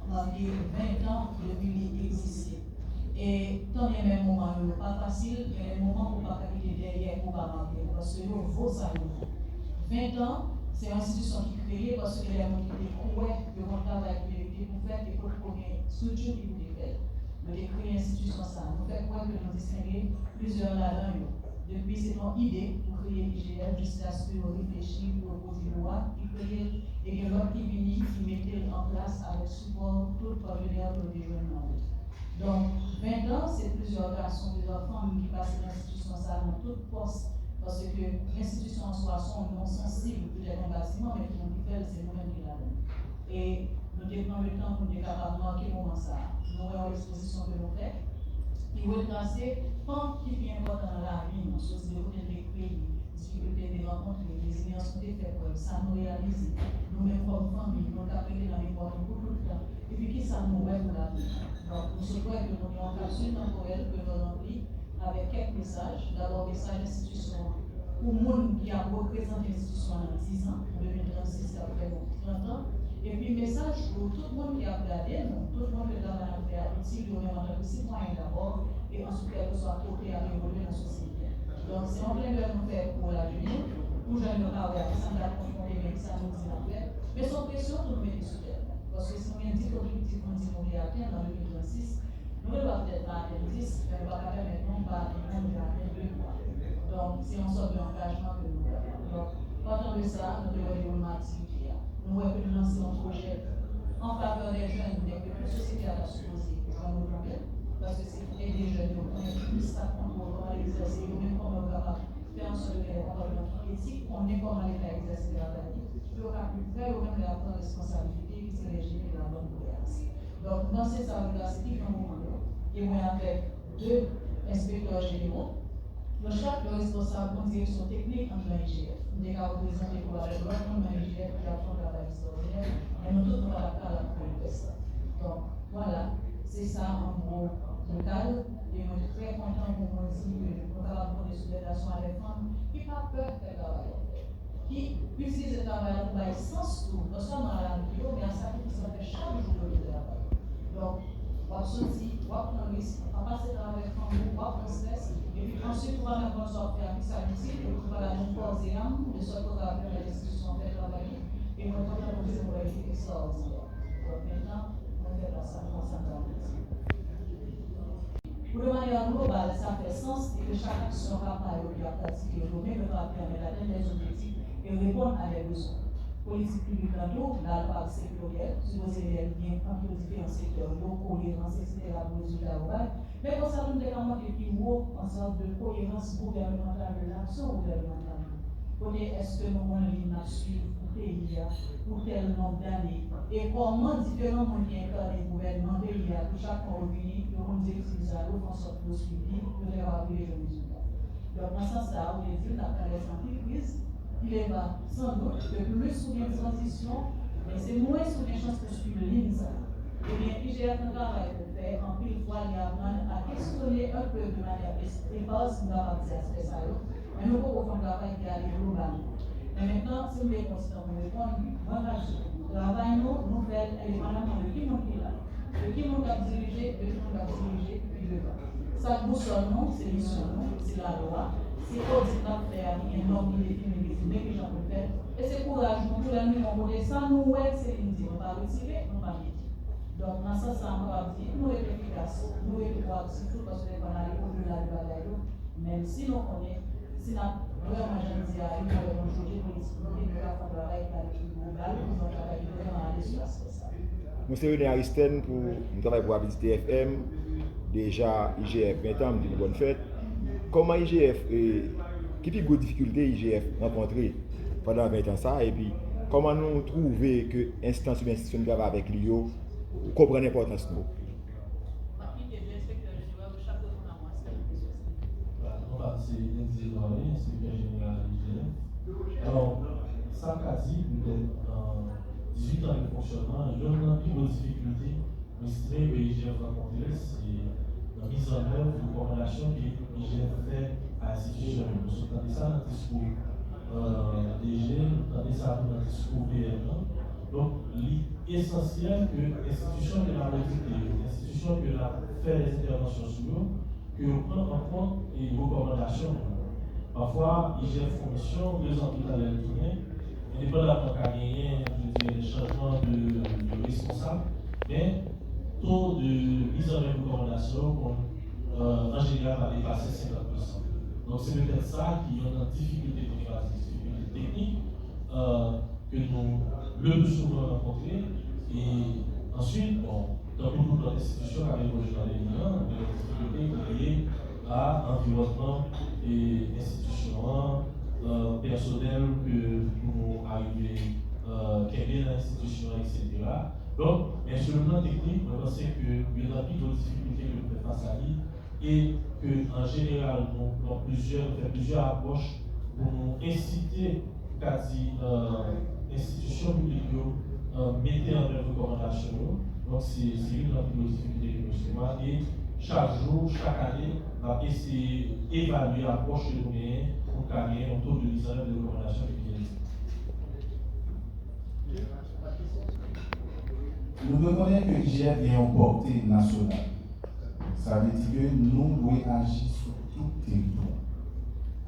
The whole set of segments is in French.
marqué 20 ans depuis qu'il existe. Et tant bien même moment, ce n'est pas facile, il y a des moments où on ne peut pas habiter derrière pour ne pas marquer, parce que nous, vaut ça. 20 ans, c'est une institution qui est créée parce que les gens qui découvrent que mon travail qui pour faire et pour connaître structure qui vous fait. Nous avons créé une institution, ça. Nous faisons quoi que nous distinguons plusieurs là-dedans. Depuis, c'est une idée pour créer l'IGF jusqu'à ce que nous réfléchissions pour proposer une loi qui crée et que l'autre qui vient, qui mettait en place avec support tout partenaire pour les jeunes. Donc, 20 ans, c'est plusieurs garçons, plusieurs femmes qui passent dans l'institution, ça dans toute poste. Parce que l'institution en soi sont non sensibles peut-être un bâtiment, mais qui ont fait, c'est nous-mêmes qui l'avons. Et nous devons le temps pour nous capables de marquer moment ça. Nous avons l'exposition que nous faisons, qui retracer tant qui est important dans la vie, nous sommes des côtés des pays, des difficultés des rencontres, des résiliences sont faites, ça nous réalise. Nous-mêmes comme famille, nous avons appris dans les portes pour tout le temps. Et puis qui ça nous met pour la vie. Donc nous souhaitons que nous ayons une capsule temporelle que nous remplit avec quelques messages. D'abord, message d'institution pour le monde qui a représenté l'institution en 10 ans, en 2036, après 30 ans. Et puis, message pour tout le monde qui a regardé, tout le monde qui est dans la faire utile, nous même en tant que citoyen d'abord, et ensuite, quel que soit côté à évoluer dans la société. Donc, c'est en plein de nous faire pour la journée, pour jeunes nous avoir sans la confronter, mais ça nous dit après. Mais son question, nous mettons sur terre. Parce que si nous avons dit l'objectif qu'on dit qu'on va atteindre en 2036, nous ne pouvons peut-être pas atteindre 10, mais on va quand même non pas atteindre 2 mois. Donc, c'est une sorte d'engagement que nous avons. Donc, partant de ça, nous devons dérouler une activité. Nous avons lancé un projet en faveur des jeunes, dès que la société a supposé jouer nos problèmes, parce que c'est aider les jeunes, on est plus à prendre comment les exercer, ou même comment on va faire en sorte que les comportements éthiques, on est comment les faire exercer la vie. Il y aura plus près, ou même la prendre responsabilité, qui serait légitime de la bonne gouvernance. Donc, dans cette université, dans mon moment, et moi avec 2 inspecteurs généraux, chaque responsable d'une direction technique en l'IGF. Nous avons représenté pour la région de l'IGF qui a fait un travail extraordinaire et nous tous nous allons faire ça. Donc voilà, c'est ça en gros le cadre. Et nous sommes très contents pour nous dire que nous allons prendre des sous-délégations à des femmes qui n'ont pas peur de faire le travail, qui utilisent le travail pour avoir sens tout, non seulement à la vidéo, mais à ça qui se fait chaque jour de travail. Donc, on va sortir, on va prendre un risque, on va passer dans avec un groupe, on va prendre stress. Et puis ensuite, on va mettre en sorte faire ça ici, et on va nous poser l'âme, de sorte qu'on va faire les institutions faire travailler, et on va faire une symbolique extraordinaire. Donc maintenant, on fait ça, on s'entend. Pour de manière globale, ça fait sens et que chaque action capable de pratiquer aujourd'hui va permettre d'atteindre les objectifs et répondre à des besoins. Politique publique tantôt, la loi sectorielle, supposée les liens entre les différents secteurs, cohérence, etc., pour résultat global. Mais pour ça, nous devons monter plus haut en sorte de cohérence gouvernementale de l'action gouvernementale. Est-ce que nous avons une nation pour pays, pour tel nombre d'années, et comment différents moyens que les gouvernements pays, pour chaque revenu, nous avons utilisé ça, nous avons sorti de suivi, pour les rappeler les résultats. Donc, dans ce sens-là, on est dit, d'après les entreprises, il est là, sans doute, que plus sous une transition, mais c'est moins sous les chances que suivre l'INSA. Eh bien, IGF un travail de faire, en plus, il faut aller apprendre à questionner un peu de manière précoce, nous avons dit à ça, mais nous pouvons faire un travail qui est global. Mais maintenant, si vous voulez considérer pour répondre, moi, le travail, nous faisons indépendamment de qui nous est là, de qui nous a dirigé, de qui nous a dirigé, puis de là. Ça, nous sommes, c'est mission, c'est la loi. C'est audit à faire, il y a une norme définie, mais que j'en peux faire. Et c'est courage, nous tous les nuits, on voulait ça, nous, ouais, c'est une idée, on va retirer, on va métier. Donc, dans ce sens, on va dire, nous sommes efficaces, nous sommes proactifs, parce qu'on a au-delà de la bagaille, même si nous connaissons, si nous vraiment, je dis, il y a une journée politique, nous devons faire un travail avec le global, nous devons travailler vraiment à l'espace pour ça. Monsieur René Aristène, pour nous travailler pour la visite FM, déjà IGF 20 ans, une bonne fête. Comment IGF, quelle plus grande difficulté IGF rencontré pendant 20 ans ça, et puis comment nous trouver que instance ou institution de travail avec l'IO comprend l'importance de nous. C'est l'inspecteur général IGF. Alors, ça quasi peut-être 18 ans de fonctionnement, je n'ai plus de difficultés, mais ce que IGF rencontré, c'est la mise en œuvre de recommandations que l'IGF fait à l'institution. Nous entendons ça dans le discours DG, nous entendons ça dans le discours PM. Donc, l'essentiel que l'institution de la l'institution qui a fait les interventions sur eux, que l'on prend en compte les recommandations. Parfois, IGF Commission, 2 ans tout à l'heure tourné, indépendamment qu'à gagner, je dirais, les changements de responsables, mais taux de mise en œuvre de recommandations, en général, va dépasser 50%. Donc, c'est peut-être ça qui est une difficulté technique que nous le plus souvent rencontrés. Et ensuite, bon, dans beaucoup d'autres institutions qui avaient évolué dans les liens, des difficultés liées à l'environnement et institutionnel, personnel que nous arrivons quelle est l'institution, etc. Donc, mais sur le plan technique, je pense qu'il y a d'autres difficultés que nous faisons face à lui et qu'en général, nous faisons plusieurs approches pour nous inciter quasi institutions publiques mettez en œuvre recommandations. Donc, c'est une des difficultés que nous avons. Et chaque jour, chaque année, on va essayer d'évaluer l'approche que nous avons pour gagner un taux de mise en œuvre de recommandations qui est. Nous reconnaissons que l'IGF est en portée nationale. Ça veut dire que nous devons agir sur tout territoire.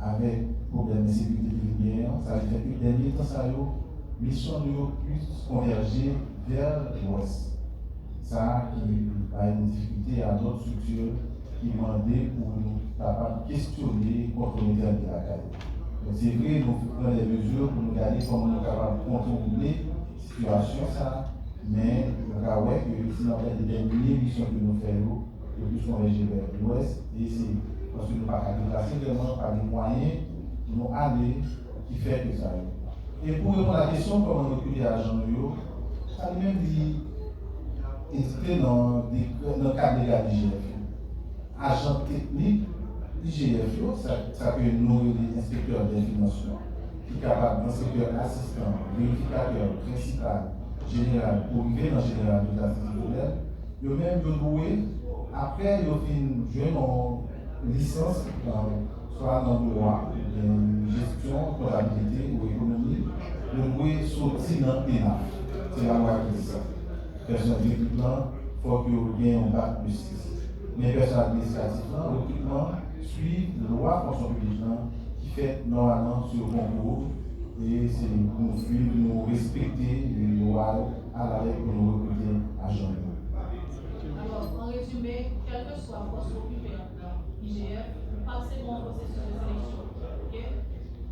Avec problème de sécurité primaire, ça veut dire que les militants, mission nous puisse converger vers l'ouest. Ça qui a une difficulté à d'autres structures qui demandaient pour nous capables de questionner le contrôle de la CAI. Donc c'est vrai, nous prenons des mesures pour nous garder comment nous sommes capables de contrôler la situation, ça, mais nous avons que si on a des missions que nous faisons, nous puissions converger vers l'ouest, et c'est parce que nous ne pouvons pas déplacer vraiment par des moyens pour nous aller qui fait que ça. Et pour répondre à la question, comment recruter l'agent nous, ça lui-même dit inscrit dans le cadre de l'IGF. Agent technique, l'IGF, ça peut nous les inspecteurs des finances, qui est capable d'inspecteur assistant, vérificateur, principal, général, pour arriver dans le général de la titulaire. Ils même loué, après ils ont joué une licence, soit dans le droit, gestion, comptabilité ou économie, le loué sorti dans le pénal. C'est la loi qui dit ça. Personne recrutement, il faut qu'il y ait un bac de 6. Mais personne administratif, le recrutement suit la loi fonction publique qui fait normalement sur le concours. Et c'est pour nous suivre, nous respecter les lois à la règle pour nous recruter agents. Alors, en résumé, quel que soit le poste occupé dans l'IGF, vous passez mon processus de sélection. Okay?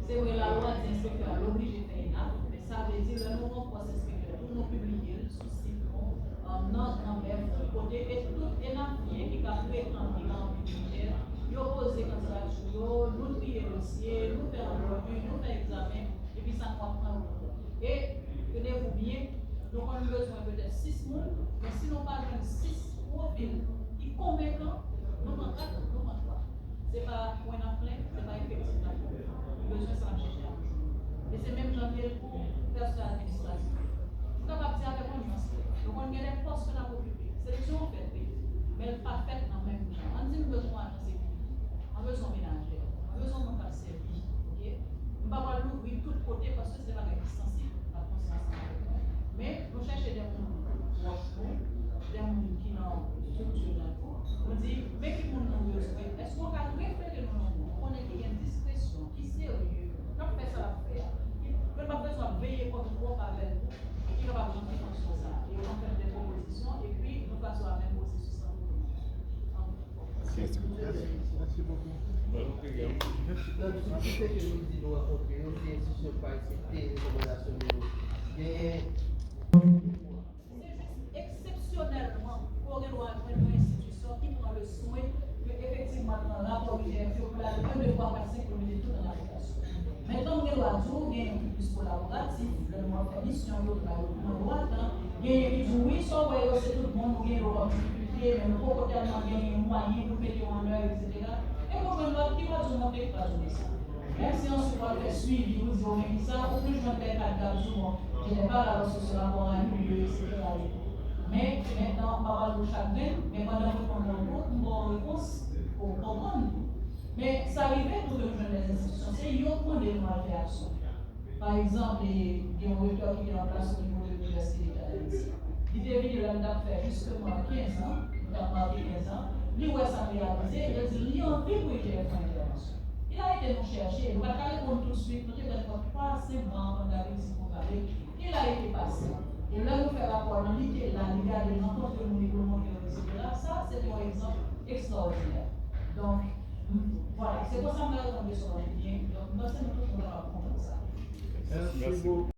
C'est vrai, la loi des inspecteurs l'oblige de faire une acte, mais ça veut dire que nous avons un processus inspecteur pour nous publier sous site, notre envers de côté, et tout un qui a pu être en l'IGF, nous poser candidature, nous trier le dossier, nous faire un revue, nous faire examen, et puis ça va prendre. Et tenez-vous bien, nous avons besoin peut-être 6 mois, mais si nous pas 6 profils qui convaincants, nous avons 4, nous avons 3. Ce n'est pas point à plein, ce n'est pas effectif. Nous avons besoin de s'en chercher. Et c'est même janvier pour personnel administratif. Nous sommes capables de dire avec une nuance. Donc on a des postes qu'on a occupés. Sélection faite, mais elle n'est pas faite en même temps. On dit que nous avons besoin de sécurité, on a besoin de ménager, on a besoin de faire service. Nous ne pouvons pas l'ouvrir de tous côtés parce que ce n'est pas extensible, la conscience. Mais nous cherchons des gens proches, des gens qui n'ont structure dans tout. On dit, mais qui nous ont besoin. Est-ce qu'on va réfléchir nous? On est qui a une discrétion, qui est sérieux, quand on fait ça à faire. On n'a pas besoin de veiller contre vous avec vous, qui n'a pas besoin de fonction ça. Et on fait des propositions et puis nous passons à la même processus. Merci beaucoup. La difficulté que nous disons rencontrer, c'est l'institution pas accepter les recommandations de nous. C'est juste exceptionnellement pour une institution qui prend le soin que effectivement dans le rapport IGF, on a le devoir passer pour le tout dans l'application. Maintenant, on doit toujours gagner un plus collaboratif, le devoir de mission, le droit, gagner du oui, soit c'est tout le monde, gagner le difficulté, mais nous pouvons tellement gagner un moyen, nous mettre en œuvre, etc. Et pour le monde, qui va nous montrer pas jouer ça. Même si on se voit faire suivi, vous dites, ça, au plus je me fais 4 jours, je n'ai pas la ressource sur la pour un milieu, etc. Mais maintenant, pas mal de chagrin, mais pendant que nous avons une réponse pour comprendre. Mais ça arrivait pour le jeune des institutions, c'est qu'ils ont demandé une réaction. Par exemple, il y a un recteur qui est en place au niveau de l'Université d'État d'Haïti. Il est venu là, fait justement 15 ans, nous avons marqué 15 ans, lui, où ça réalisé, il a dit, il y a envie pour IGF en intervention. Il a été nous chercher, nous va aller pour tout de suite, nous avons 3-5 ans quand Haïti pour parler, il a été passé. Et là, nous faisons rapport à l'unité, la Liga des rencontres de nous, etc. Ça, c'est un exemple extraordinaire. Donc, voilà, c'est pour ça que nous avons tombé sur le lien. Donc, nous sommes tous pour apprendre ça. Merci.